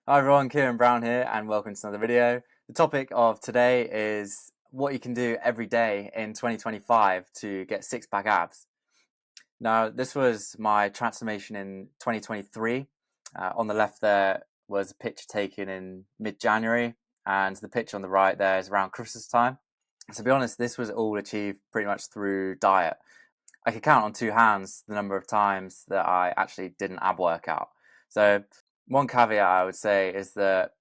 Hi everyone, Kieran Brown here, and welcome to another video. The topic of today is what you can do every day in 2025 to get six-pack abs. Now, this was my transformation in 2023. On the left there was a picture taken in mid-January, and the picture on the right there is around Christmas time. To be honest, this was all achieved pretty much through diet. I could count on two hands the number of times that I actually did an ab workout. So one caveat I would say is that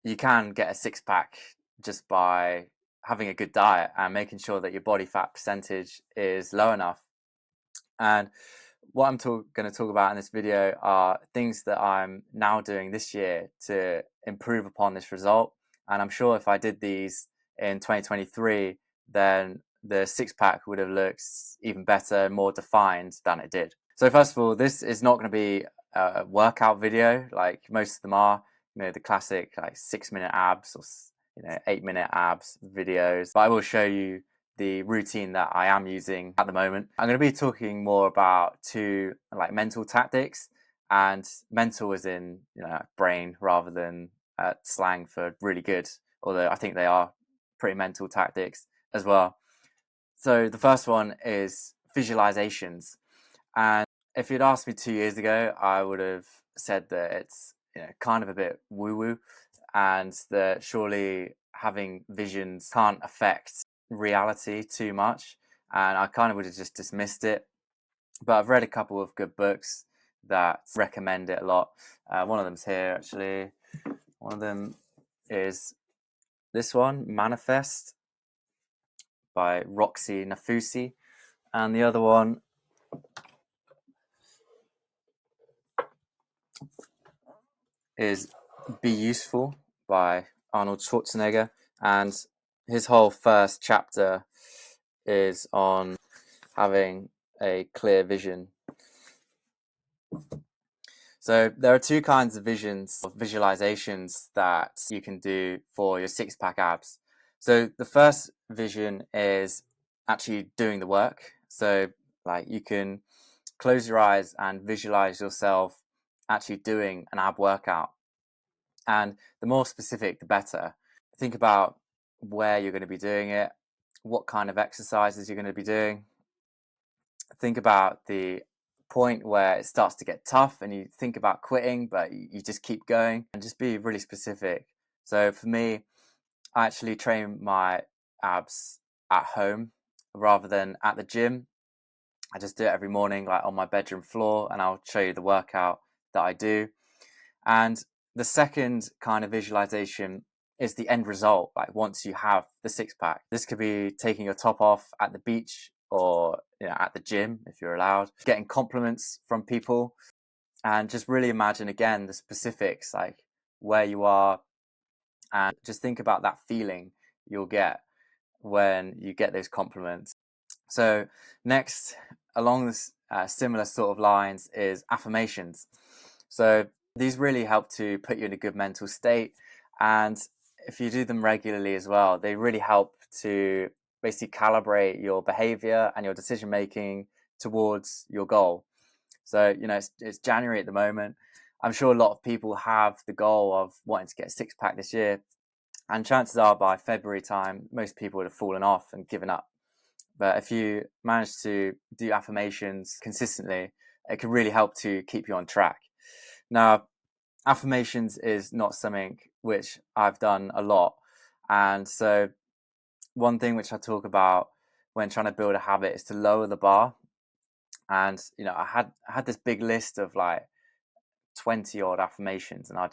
you can get a six pack just by having a good diet and making sure that your body fat percentage is low enough. And what I'm going to talk about in this video are things that I'm now doing this year to improve upon this result. And I'm sure if I did these in 2023, then the six pack would have looked even better and more defined than it did. So first of all, this is not going to be a workout video like most of them are. You know, the classic like 6-minute abs or 8-minute abs videos. But I will show you the routine that I am using at the moment. I'm going to be talking more about two like mental tactics, and mental as in brain rather than slang for really good, although I think they are pretty mental tactics as well. So the first one is visualizations, and if you'd asked me 2 years ago, I would have said that it's kind of a bit woo-woo, and that surely having visions can't affect reality too much, and I kind of would have just dismissed it. But I've read a couple of good books that recommend it a lot. One of them's here actually. One of them is this one, Manifest by Roxy Nafusi, and the other one is Be Useful by Arnold Schwarzenegger, and his whole first chapter is on having a clear vision. So there are two kinds of visualizations that you can do for your six-pack abs. So the first vision is actually doing the work. So like you can close your eyes and visualize yourself actually doing an ab workout. And the more specific, the better. Think about where you're going to be doing it, what kind of exercises you're going to be doing. Think about the point where it starts to get tough and you think about quitting, but you just keep going, and just be really specific. So for me, I actually train my abs at home rather than at the gym. I just do it every morning, like on my bedroom floor, and I'll show you the workout that I do. And the second kind of visualization is the end result, like once you have the six pack. This could be taking your top off at the beach or at the gym if you're allowed, getting compliments from people, and just really imagine again the specifics, like where you are, and just think about that feeling you'll get when you get those compliments. So next, along this similar sort of lines, is affirmations. So these really help to put you in a good mental state, and if you do them regularly as well, they really help to basically calibrate your behavior and your decision making towards your goal. So it's January at the moment. I'm sure a lot of people have the goal of wanting to get a six pack this year, and chances are by February time most people would have fallen off and given up. But if you manage to do affirmations consistently, it can really help to keep you on track. Now, affirmations is not something which I've done a lot. And so one thing which I talk about when trying to build a habit is to lower the bar. And I had this big list of like 20 odd affirmations, and I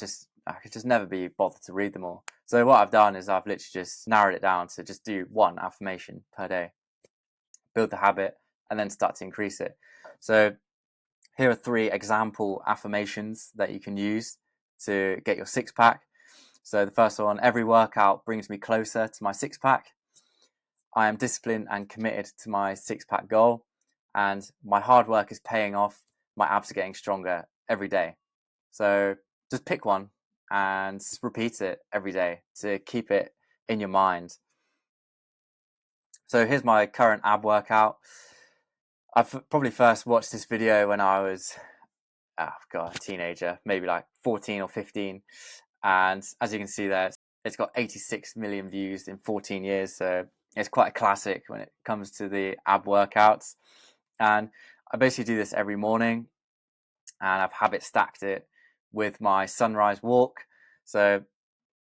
could just never be bothered to read them all. So what I've done is I've literally just narrowed it down to just do one affirmation per day, build the habit, and then start to increase it. So here are 3 example affirmations that you can use to get your six pack. So the first one: every workout brings me closer to my six pack. I am disciplined and committed to my six pack goal, and my hard work is paying off. My abs are getting stronger every day. So just pick one and just repeat it every day to keep it in your mind. So here's my current ab workout. I've probably first watched this video when I was a teenager, maybe like 14 or 15. And as you can see there, it's got 86 million views in 14 years. So it's quite a classic when it comes to the ab workouts. And I basically do this every morning, and I've habit stacked it with my sunrise walk. So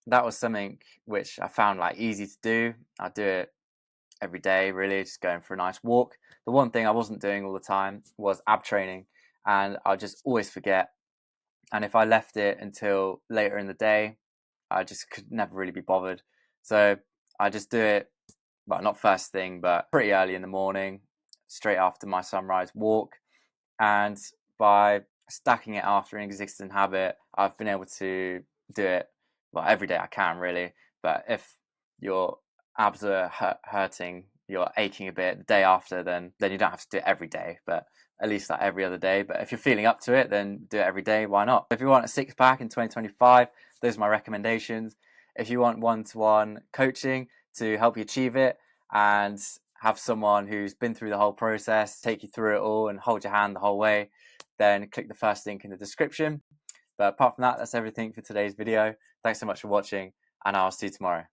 that was something which I found like easy to do. I do it every day, really, just going for a nice walk. The one thing I wasn't doing all the time was ab training, and I just always forget. And if I left it until later in the day, I just could never really be bothered. So I just do it, well, not first thing, but pretty early in the morning, straight after my sunrise walk. And by stacking it after an existing habit, I've been able to do it, well, every day I can, really. But if your abs are hurting, you're aching a bit the day after, then you don't have to do it every day, but at least like every other day. But if you're feeling up to it, then do it every day. Why not? If you want a six pack in 2025, those are my recommendations. If you want one-to-one coaching to help you achieve it, and have someone who's been through the whole process take you through it all and hold your hand the whole way, then click the first link in the description. But apart from that, that's everything for today's video. Thanks so much for watching, and I'll see you tomorrow.